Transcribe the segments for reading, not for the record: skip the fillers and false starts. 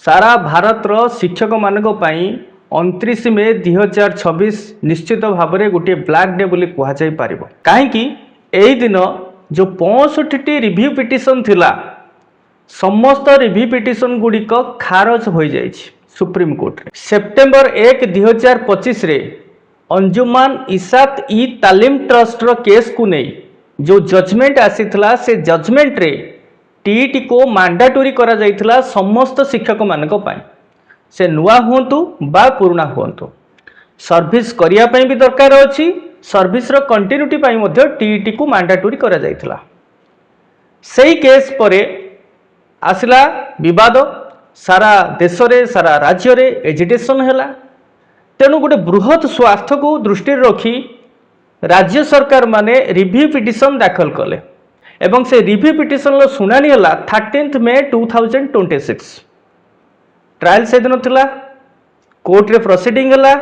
सारा भारत रो शिक्षक मानक पई 29 मे 2026 निश्चित भाव में गोटे ब्लैक डे बोली कहुई पार कहीं यही दिन जो 65 रिव्यू पिटिशन थिला समस्त रिव्यू पिटिशन गुड़िक खारज हो जाए सुप्रीम कोर्ट रे सेप्टेम्बर 1 2025 रे अंजुमान इसात ई तालीम ट्रस्ट रो केस को नहीं जो जजमेंट आसीथिला से जजमेंट रे टीईटी को मैंडेटरी करा जाइथिला समस्त शिक्षक मानक पई से नुआ हुंतु बा पुराना हुंतु सर्विस करिया पई भी दरकार अछि सर्विस रो कंटिन्यूटी पई मध्ये टीईटी को मैंडेटरी करा जाइथिला सेही केस परे आसला विवाद सारा देश रे सारा राज्य रे एजिटेशन हैला तेणु गोटे बृहत स्वार्थ को दृष्टि रखी राज्य सरकार माने रिव्यू पिटिशन दाखल कले एवं से रिव्यू पिटिशन लो सुनानी हला 13 मे 2026 ट्रायल से दिन थिला कोर्ट रे प्रोसीडिंग हला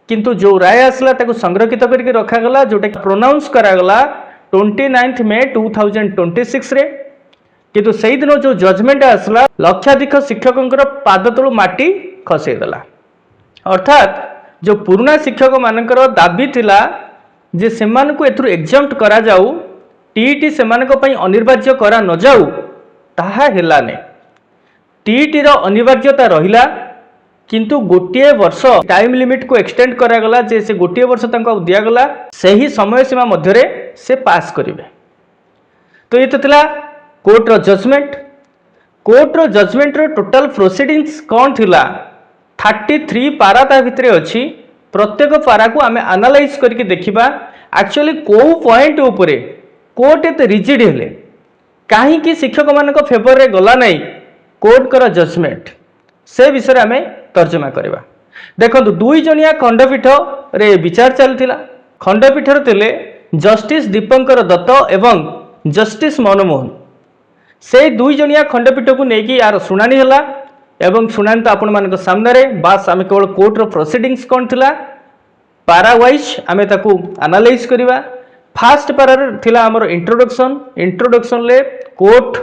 किंतु जो राय आसला ताको संरक्षित करके रखा गला जोटा प्रोनाउंस करा गला 29 मे 2026 रे किंतु सही दिन जो जजमेंट आसला लक्षाधिक शिक्षकों पाद तलु माटी खसई देला अर्थात जो पुराना शिक्षक मानकर दाबी थिला जे सेमान को एथुर एग्जाम्प्ट करा जाऊ टीईटी सेमानक पई अनिवार्य करा न जाऊ ताहा हेलाने टीईटी रो अनिवार्यता रहिला किंतु गोटे वर्ष टाइम लिमिट को एक्सटेंड करा गला जे से गोटे वर्ष तंको दिया गला सही समय सीमा मध्य रे से पास करिवे तो ये तो थिला कोर्ट रो जजमेंट रो टोटल प्रोसीडिंग्स कौन थिला 33 पारा ता भितरे अछि प्रत्येक पारा को आमे एनालाइज करके देखिबा एक्चुअली को पॉइंट उपरे कोर्ट एत रिजिड हेले कहीं कि शिक्षक मानक फेवर रे गला नहीं कोर्ट कर जजमेंट से विषय आमे तर्जमा करबा देखंतु दुई जनिया खंडपीठ रे विचार चलथिला खंडपीठ रे थिले जस्टिस दीपंकर दत्त एवं जस्टिस मनमोहन से दुई जनिया खंडपीठ को नेकी यार सुनानी हला एवं शुणानी तो आपण मानक सामने रे बास आमे केवल कोर्ट रो प्रोसीडिंग्स कोन थिला पारा वाइज आमे ताकू एनालाइज करिवा फास्ट पारा रे थिला हमर इंट्रोडक्शन ले कोर्ट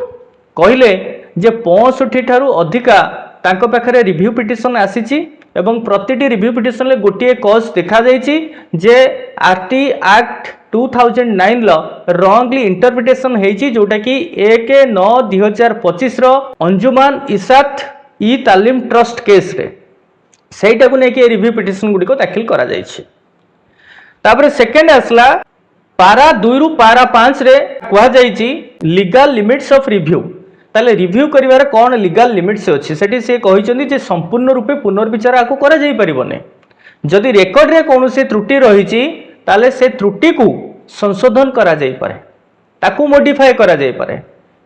कहिले जे 65 ठारू अधिका तांको पाखरे रिव्यू पिटिशन आसीची एवं प्रतिटी रिव्यू पिटिशन ले गोटिए कॉज देखा जाईची जे आरटी एक्ट 2009 लो रॉन्गली इंटरप्रिटेशन हेची जोटा कि 1/9/2025 रो अंजुमान इसात ई तालीम ट्रस्ट केस रे सेटा को नेकी रिव्यू पिटिशन गुडी को दाखिल करा जाईची तापर सेकंड आसला पारा 2 रु पारा 5 रे कहा जाईची लीगल लिमिट्स ऑफ रिव्यू ताले रिव्यू करिवार कोन लीगल लिमिट्स अछि सेठी से कहिसंदी जे संपूर्ण रूपे पुनर्विचार आको करा जाई परिबने जदि रेकॉर्ड रे कोनोसी त्रुटि रहिची ताले से त्रुटि को संशोधन करा जाई पारे ताकू मॉडिफाई करा जाई पारे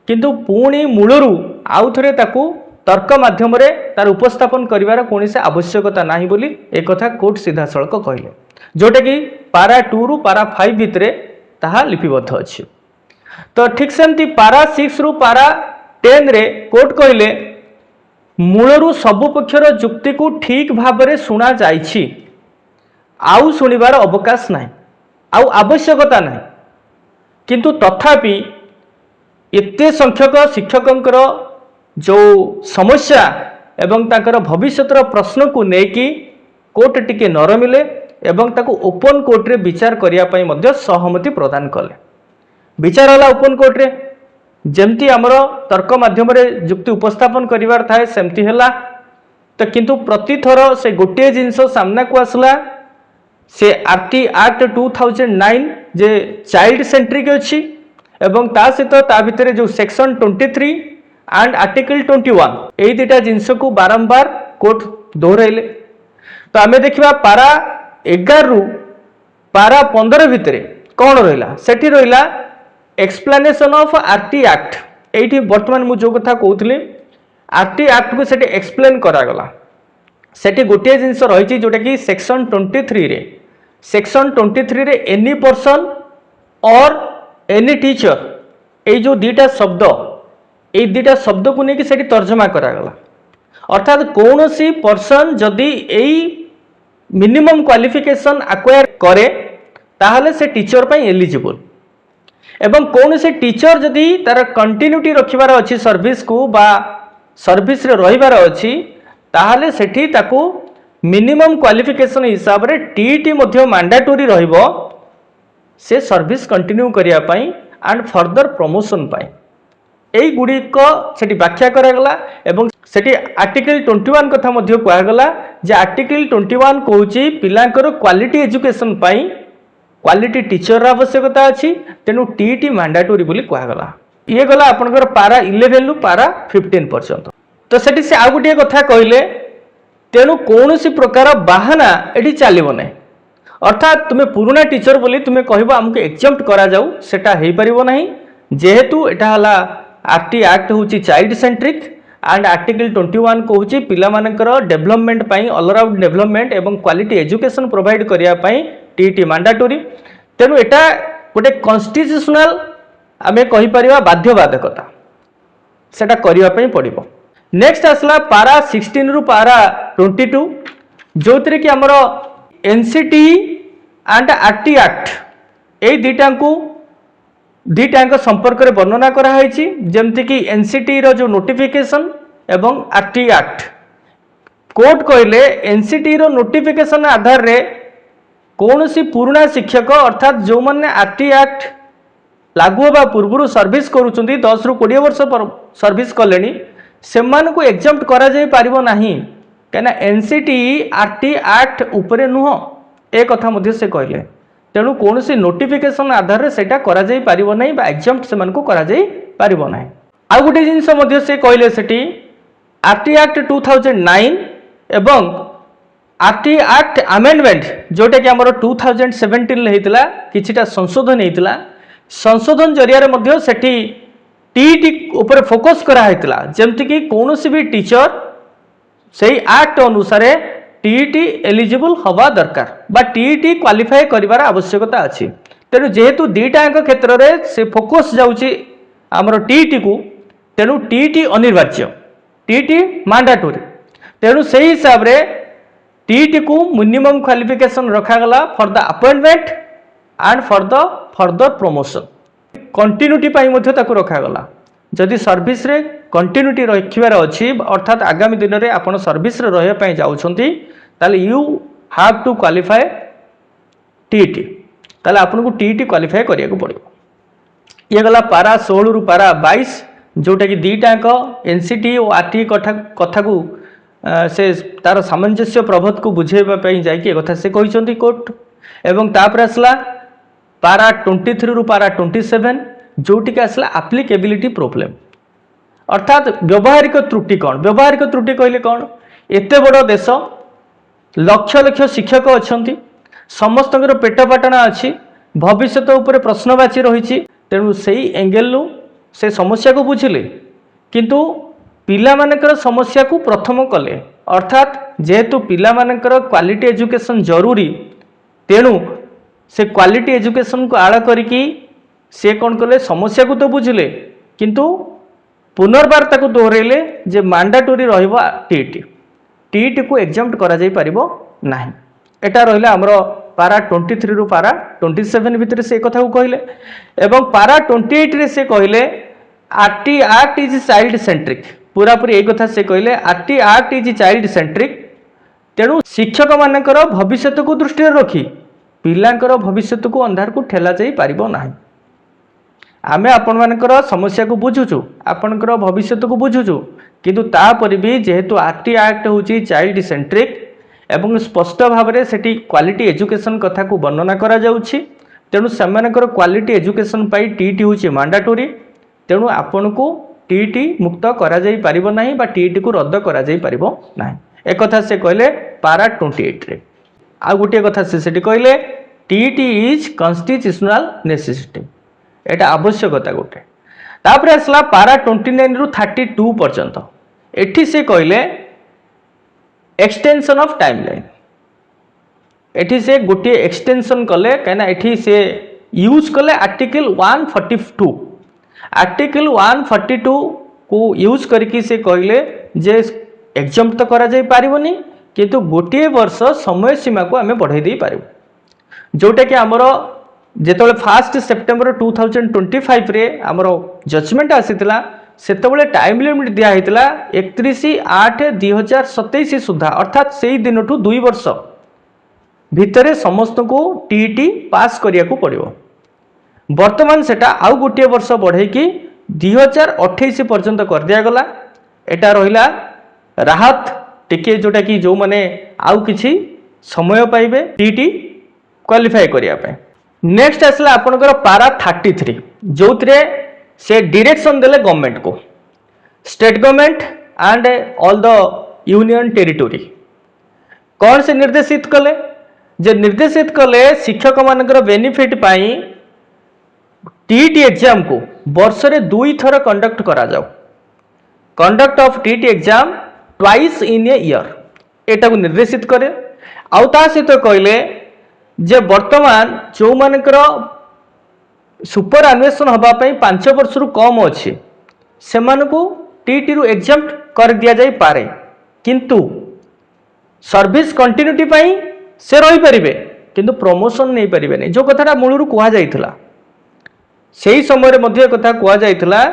किंतु पुणी मूलरू आउ थरे ताकू तर्क माध्यम रे तार उपस्थापन करिवार कोनोसी आवश्यकता नाही बोली एक कथा कोर्ट सीधा सळक कहिले जोटा कि पारा 2 रु पारा 5 भितरे ताहा लिपिबद्ध अछि तो ठीक सेमती पारा 6 रु पारा 10 रे कोर्ट कहिले मूलरू सबु पक्षर जुक्ति को ठीक भाबरे सुना जाईछि आउ सुनिबार अवकाश नाही आउ आवश्यकता नाही किंतु तथापि एते संख्यक शिक्षकंकर जो समस्या एवं ताकर भविष्यतर प्रश्न को नेकी कोर्ट टिके नरमिले एवं ताको ओपन कोर्ट रे विचार करिया पई मध्य सहमति प्रदान कले विचार हला ओपन कोर्ट रे जेमती हमरो तर्क माध्यम रे जुक्ति उपस्थापन करिवार थाए सेमती हला तो किंतु प्रति थर से गोटे जिंस सामना को आसला से आरटी एक्ट 2009 जे चाइल्ड सेंट्रिक अछि एवं ता सहित ता भितरे जो सेक्शन 23 एंड आर्टिकल 21 एई दिटा जिंस को बारंबार कोर्ट दोहराइले तो आमे देखिबा पारा 11 रु पारा 15 भितरे कौन रहिला सेठी रहिला एक्सप्लेनेशन ऑफ आरटी एक्ट एठी वर्तमान मु जो कथा कहउथले आरटी एक्ट को सेठी एक्सप्लेन करा गला सेठी गोटे जिंस रहिची जोटा कि सेक्शन 23 रे एनी पर्सन और एनी टीचर ए जो दीटा शब्द ए दीटा शब्द को नेकी सेठी तर्जमा करा गला अर्थात कौनसी पर्सन जदि एई मिनिमम क्वालिफिकेशन एक्वायर करे ताहले से टीचर पई एलिजिबल एवं कौन से टीचर जदि तार कंटिन्यूटी रखिबार अछि सर्विस को बा सर्विस रे रहिबार अछि ताहाले सेठी ताकू मिनिमम क्वालिफिकेशन हिसाब रे टीईटी मध्ये मैंडेटरी रहिबो से सर्विस कंटिन्यू करिया पई एंड फर्दर प्रमोशन पाई एई गुडिक सेठी व्याख्या करागला एवं सेठी आर्टिकल 21 कथा मध्ये कहगला जे आर्टिकल 21 कहूची पिलांकर क्वालिटी एजुकेशन पाई क्वालिटी टीचर आवश्यकता अछि तेनु टीईटी मैंडेटरी बोली कहगला ये गला आपनकर पारा 11 रु पारा 15 पर्यंत तो सेठी से आ गुटिए कथा कहले तेनु कोनोसी प्रकार बाहाना एठी चलिबो नै अर्थात तुम्हें पुराना टीचर बोली तुम्हें कहबो हमके एक्सेप्ट करा जाऊ सेटा हेई परिबो नाही जेहेतु एटा हला आरटी एक्ट होची चाइल्ड सेंट्रिक एंड आर्टिकल 21 कहूची पिला मानकर डेवलपमेंट पई ऑल अराउंड डेवलपमेंट एवं क्वालिटी एजुकेशन प्रोवाइड करिया पई टीईटी मैंडेटरी तेनु एटा गोटे कॉन्स्टिट्यूशनल आमे कहि परिबा बाध्यबाधकता सेटा करिया पई पड़िबो नेक्स्ट आसला पारा 16 रु पारा 22 जोतरे कि हमरो एनसीटी एंड आरटी एक्ट ए दुईटा संपर्क में वर्णना कराई जमती कि एनसीटी रो जो नोटिफिकेशन एवं आरटी एक्ट कोर्ट कहले एनसीटी रो नोटिफिकेशन आधार रे कौन सी पुराना शिक्षक अर्थात जो मैंने आरटी एक्ट लागू होगा पूर्व सर्विस करुँच 10 रु 20 वर्ष सर्विस कले से एक्सेप्ट करा जाई पारिबो नाही कहीं एनसीटी आरटी एक्ट उपरे नुह ए कथा मध्य से कहले तेणु कौन सी नोटिफिकेशन आधार रे सेटा करा जाई पारिबो नाही बा एक्सेप्ट से मानको करा जाई पारिबो नाही आ गुटे जिंस मध्य से कहले सेठी आरटी एक्ट 2009 एवं आरटी एक्ट अमेंडमेंट जोटा कि हमर 2017 ले हेतला किछिटा संशोधन हेतला संशोधन जरिया रे मध्य सेठी टीईटी ऊपर फोकस करा हेतला जेमति कि कोनोसी भी टीचर सेही एक्ट अनुसार टीईटी एलिजिबल हवा दरकार बा टीईटी क्वालिफाई करिवार आवश्यकता अछि तेनु जेहेतु दुईटाक क्षेत्र में से फोकस जाउची हमर टीईटी को तेनु टीईटी अनिवार्य टीईटी मैंडेटरी तेनु सही हिसाब रे टीईटी को मिनिमम क्वालिफिकेशन रखा गला for the appointment and for the further promotion continuity पाई मध्ये ताकू रखा गला जदि सर्विस रे कंटिन्यूटी रखिबार अछि अर्थात आगामी दिन रे आपण सर्विस रे रहय पई जाउछंती ताले you have to qualify TET ताले आपन को टीईटी क्वालिफाई करिया को पड़िबो ये गला पारा 16 रु पारा 22 जोटा कि दीटाक एनसीटी और आरटी कथा को से तार सामंजस्य प्रबोध को बुझेबा पई जाय कि कथा से कहिसंती कोर्ट एवं तापर असला पारा 23 रु पारा 27 जोटिक आसला एप्लिकेबिलिटी प्रोब्लेम अर्थात व्यवहारिक त्रुटि कौन व्यवहारिक त्रुटि कहले कौन एते बड़ देश लक्ष लक्ष शिक्षक अच्छा समस्त पेटपाटना अच्छी भविष्य उपर प्रश्नवाची रही तेणु से एंगेल से समस्या को बुझिले किंतु पिला मानकर समस्या को प्रथम कले अर्थात जेहेतु पिला मानकर क्वालिटी एजुकेशन जरूरी तेणु से क्वालिटी एजुकेशन को आड़ करिकी से कौन कले समस्या को तो बुझिले किंतु पुनर्बार ताको दोहरेले जे मैंडेटरी रहिबो टीईटी को एग्जाम्प्ट करा जाई परिबो नाही एटा रहिला हमरो पारा 23 रु पारा 27 भितर से कथा को कहले एवं पारा 28 रे से कहले RT act is child centric पूरा पूरी एक कथा से कहले RT act is child centric तेणु शिक्षक मानकर भविष्य को दृष्टि रखी पिलांकर भविष्य को अंधार को ठेला जाई पारिबो नाही आमे आपण मानकर समस्या को बुझुचु आपनकर भविष्य को बुझुचु किंतु तापर भी जेहेतु आरटी एक्ट होची चाइल्ड सेंट्रिक एवं स्पष्ट भाव में सेठी क्वालिटी एजुकेशन कथा को वर्णना करा जाउछि तेणु सेमानकर क्वालिटी एजुकेशन पाई टीईटी होची मैंडेटरी तेणु आपन को टीईटी मुक्त करा जाई परिबो नाही बा टीईटी को रद्द करा जाई परिबो नाही एक कथा से कहले पारा 28 रे आ गुटे कथा से सेठी कहले टीईटी इज कॉन्स्टिट्यूशनल नेसेसिटी एटा आवश्यकता गोटे तापर आसला पारा 29 रु 32 पर्यंत एठी से कहले एक्सटेंशन ऑफ टाइमलाइन एठी से गोटे एक्सटेंशन कले कहना एठी से यूज कले आर्टिकल 142 आर्टिकल 142 को यूज करके से कहले जे एग्जाम तो करा जाई पारिबोनी किंतु गोटे वर्ष समय सीमा को आमे बढ़ाई दे पारिबो जोटा कि हमरो जेतले 1 सेप्टेम्बर 2025 रे हमरो जजमेंट आसीतिला सेतबले टाइम लिमिट दिया होता 31/8/2027 सुधा अर्थात से ही दिन ठू 2 वर्ष भितर समस्त को टीईटी पास करिया को पड़िबो। वर्तमान सेटा आउ गोटे वर्ष बढ़े कि 2028 पर्यंत कर दिया गला। एटा रहिला राहत टिके जोटा कि जो माने आउ किछि समय पाइबे टीईटी क्वालिफाई करिया पे। नेक्स्ट आसला आपनकर पारा 33 जोतरे से डायरेक्शन देले गवर्नमेंट को, state government and all the union territory. कौन से निर्देशित कले जे निर्देशित कले शिक्षक मानकर बेनिफिट पाई टीईटी एग्जाम को वर्ष रे 2 थर कंडक्ट करा जाओ। Conduct of TET exam twice in a year एटा को निर्देशित करे। आउ ता सहित कहले जे वर्तमान जो मानकर सुपर अन्वेषण हवा 5 वर्ष रु कम अच्छे से टीईटी रु एग्जाम कर दिया जाई पारे, किंतु सर्विस कंटिन्यूटी पाई से रही पारिबे किंतु प्रमोशन नहीं पारिबे नहीं। जो कथाटा मूलरू कुआ जाइथिला सेही समय रे मध्ये कथा कुआ जाइथिला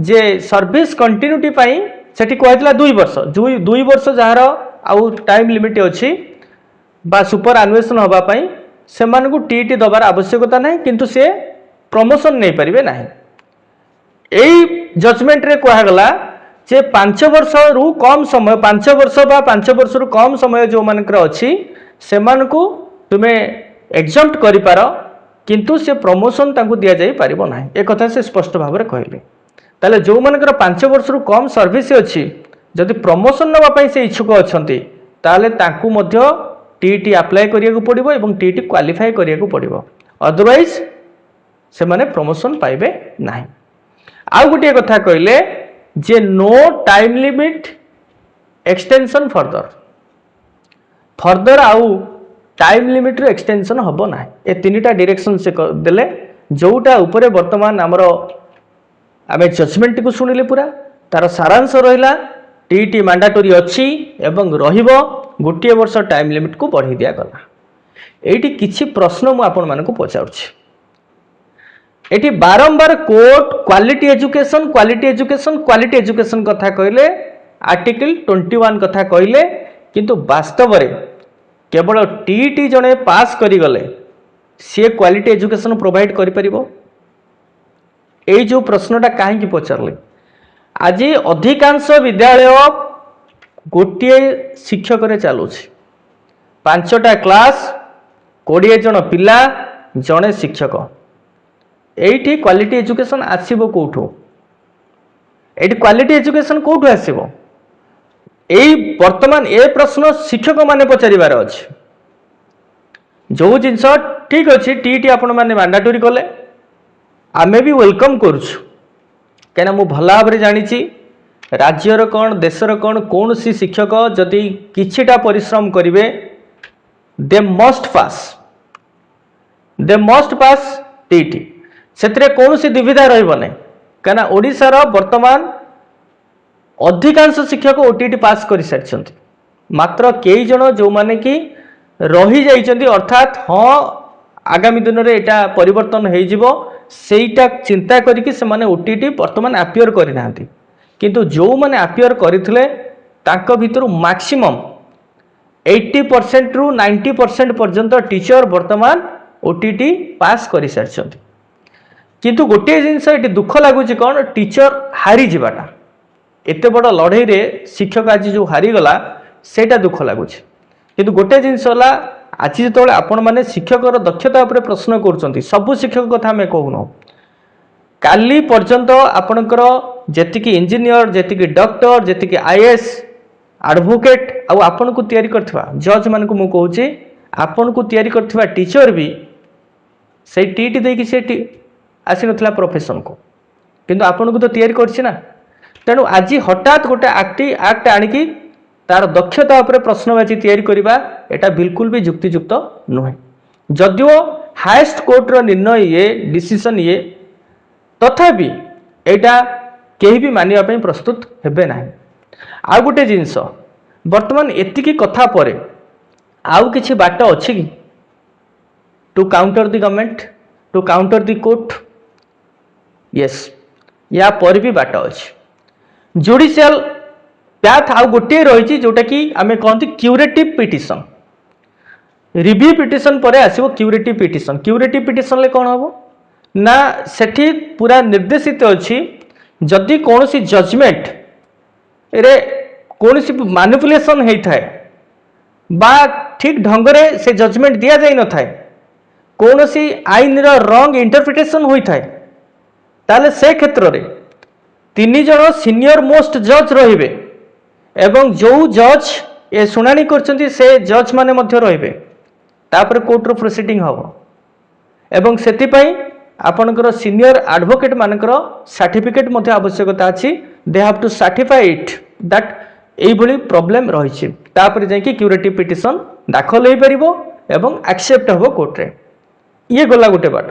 जे सर्विस कंटिन्यूटी पाई सेठी कुआ जाइथिला 2 वर्ष 2 वर्ष जहार आउ टाइम लिमिट अछि बा सुपर अन्वेषण हवा पाई सेमानकु टीईटी दबार आवश्यकता नहीं, किंतु से प्रमोशन नहीं पारिबे नहीं। एई जजमेंट रे कुआ गला जे 5 वर्ष रु कम समय 5 वर्ष बा 5 वर्ष रु कम समय जो मानकर अछि सेमानकु तुमे एग्जाम्प्ट करि पारो, किंतु से प्रमोशन तांकु दिया जाई पारिबो नाही। ए कथा से स्पष्ट भाव रे कहले। ताले जो मानकर 5 वर्ष रु कम सर्विस अछि जदि प्रमोशन नवा पई से इच्छुक अछंती ताले तांकु मध्य टीईटी अप्लाई करिया को पड़िबो एवं टीईटी क्वालिफाई करिया को पड़िबो, अदरवाइज से माने प्रमोशन पाइबे नाही। आउ गोटे कथा कहले जे no time limit extension further आउ टाइम लिमिट रो एक्सटेंशन हबो ना। ए तीनटा डायरेक्शन से देले जोटा ऊपर वर्तमान हमरो आमे जजमेंट को सुनिले पूरा तार सारांश रहिला टीईटी मैंडेटरी अछि एवं रहिबो गोटे वर्ष टाइम लिमिट को बढ़ी दिया गला। एठी किछि प्रश्न मु आपन मानको पचाउछि। एठी बारंबार कोर्ट क्वालिटी एजुकेशन कथा कहले आर्टिकल 21 कथा कहले, किंतु वास्तव रे केवल टीईटी जने पास करी गले सी क्वालिटी एजुकेशन प्रोवाइड करि परिबो। एई जो प्रश्नटा काहे पचारले आज अधिकांश विद्यालय गोटे शिक्षक रे चलुछि 5टा क्लास 20 जन पिला जने शिक्षक। एठी क्वालिटी एजुकेशन आसीबो कोठो? एठी क्वालिटी एजुकेशन कोठो आसीबो? एई वर्तमान ए प्रश्न शिक्षक माने पचारिबार अछि। जो जिनस ठीक अछि टीईटी आपण माने मैंडेटरी कले आमे भी वेलकम करूछु, कहना मु भला भाबरे जानिछि राज्यर कौन देशर कौन सी शिक्षक जदि किछिटा परिश्रम करिवे दे मस्ट पास टीईटी सेतरे कौन सी दुविधा रहिबो नै। कहना ओडिसा रो वर्तमान अधिकांश शिक्षक ओटीटी पास कर सारी, मात्र कई जन जो माने कि रही जाइछन्ति अर्थात हाँ आगामी दिन में एटा परिवर्तन हो जिवो सेटा चिंता करिकि से माने ओटीटी वर्तमान अपियर करि नांती, किंतु जो माने अपियर करथिले तांको भितरु मैक्सिमम 80% रु 90% पर्यंत टीचर वर्तमान ओटीटी पास कर सारी। किंतु गोटे जिनस ये दुख लगुच कौन टीचर हारी जाटा एत बड़ लड़ई रे शिक्षक आज जो हारीगला सेटा दुख लगुच। किंतु गोटे जिनस आज जो आपण मैंने शिक्षकर दक्षता उपर प्रश्न करुँच सबू शिक्षक कथा आम कहून काली पर्यंत आपणकर जेतिकी इंजीनियर जेतिकी डॉक्टर जेतिकी आईएएस एडवोकेट आपन को तैयारी करथिबा जज मान को मु कहूची आपन को तैयारी करथिबा टीचर भी से टीटी देकी से आसी नथिला प्रोफेशन को, किंतु आपन को तो तैयारी करछि ना। तेणु आज हठात गोटे एक्ट आनिकी तार दक्षता उपर प्रश्नवाची तैयारी करबा एटा बिल्कुल भी युक्तियुक्त नुहे। जदिओ हाईएस्ट कोर्ट रो निर्णय ये डिसीजन ये तथापि एटा केही भी मानिबा पई प्रस्तुत हेबे नाही। आ गोटे जिनस वर्तमान एतिकी कथा परे आउ किछि बाट अछि कि to counter the government to counter the court? Yes या पर भी बाट अछि। जुडिशियल पाथ आउ गोटे रही जोटा कि आम कहते क्यूरेटिव पिटिशन रिव्यू पिटिशन पर आसो क्यूरेटिव पिटिशन क्यूरेटिव पिटिशन कौन हम ना सेठी पूरा निर्देशित अच्छी जदि कौन सी जजमेंट रे कौन सी मैनिपुलेशन होता है बा ठीक ढंगरे से जजमेंट दिया जाई न थाए कौन सी आईन रंग इंटरप्रिटेशन होता है ताले से क्षेत्र रे तीन जन सीनियर मोस्ट जज रहिबे एवं जो जज ए सुनानी करछंती से जज माने मध्य रहिबे तापर कोर्ट रो प्रोसीडिंग हबो एवं सेति पई आपनकर सीनियर एडवोकेट मानकर सर्टिफिकेट मध्य आवश्यकता अछि they have to certify it that एई भली प्रॉब्लम रहिछि तापर जाय कि क्यूरेटिव पिटिशन दाखल होई परिबो एवं एक्सेप्ट हबो कोर्ट रे ये गला गोटे बाट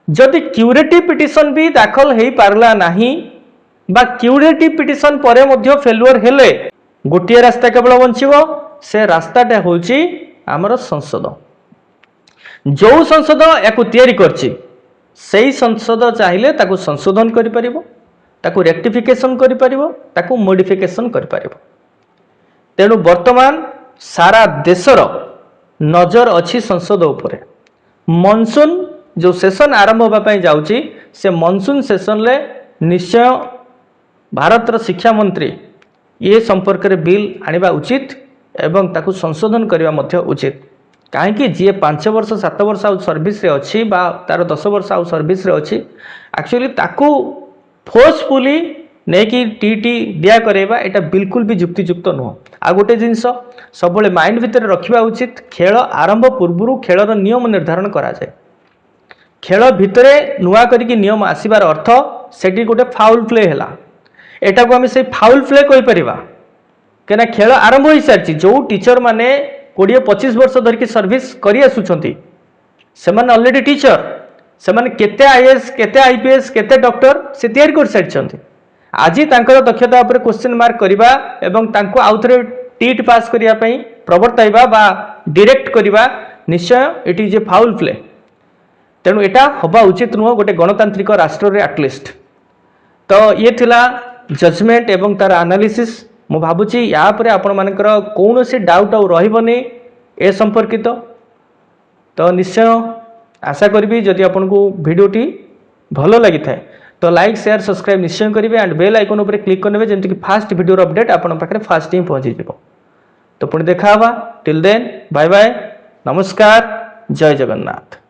जदि क्यूरेटिव पिटिशन भी दाखल होई पारला नाही बा क्यूरेटिव पिटिशन परे मध्य फेलुअर हेले गोटे रास्ता केवल बंचिबो से रास्ताटा होची आमर संसद जो संसद याकू तैयारी करछि सेही संसद चाहिए ताकू संशोधन करि परिबो ताकू रेक्टिफिकेशन करि परिबो ताकू मॉडिफिकेशन करि परिबो तेणु वर्तमान सारा देशर नजर अच्छी संसद उपरे मनसून जो सेशन आरंभ होगा पाई जाउची से मनसून सेशन ले निश्चय भारतर शिक्षा मंत्री ये संपर्क रे बिल आनिबा उचित एवं ताकू संशोधन करबा मध्य उचित कहीं जी 5 वर्ष 7 वर्ष आउ सर्विस रे अच्छी बा तार 10 वर्ष आउ सर्विस रे अच्छी एक्चुअली ताकू फोर्सफुली नहीं कि टीटी दिया करेबा एटा बिल्कुल भी युक्तियुक्त नुह आ गोटे जिनस सब माइंड भितर रखिबा उचित खेल आरंभ पूर्व खेलर नियम निर्धारण करा जाए खेल भितरे नुआ करिकी नियम आसीबार अर्थ सेठी गोटे फाउल प्ले हैला एटा को हम से फाउल प्ले कहि परिबा केना खेल आरंभ हो सारी जो टीचर माने 20-25 वर्ष धरिकी सर्विस करी आसुछंती सेमाने ऑलरेडी टीचर सेमाने केते आईएएस केते आईपीएस केते डॉक्टर से तैयारी कर सारिछंती आज तांकर दक्षता ऊपर क्वेश्चन मार्क करबा एवं तांको आउथरे टीट पास करिया पई प्रवर्ताइबा बा डायरेक्ट करबा निश्चय it is a foul play तेणु एटा हबा उचित नुह गोटे गणतांत्रिक राष्ट्र रे एटलिस्ट तो ये थिला जजमेंट एवं तार एनालिसिस मु भाबुची या परे आपण मानकर कौन से डाउट आउ रहिबनी ए संपर्कित तो निश्चय आशा करी जदि आपन को वीडियोटी भलो लगी थाए तो लाइक शेयर सब्सक्राइब निश्चय करेंगे एंड बेल आइकन उपर क्लिक करने जमती कि फास्ट वीडियो अपडेट आपन पाखरे फास्ट ही पहुंची जिवो तो पुणी देखा टिल देन बाय बाय नमस्कार जय जगन्नाथ।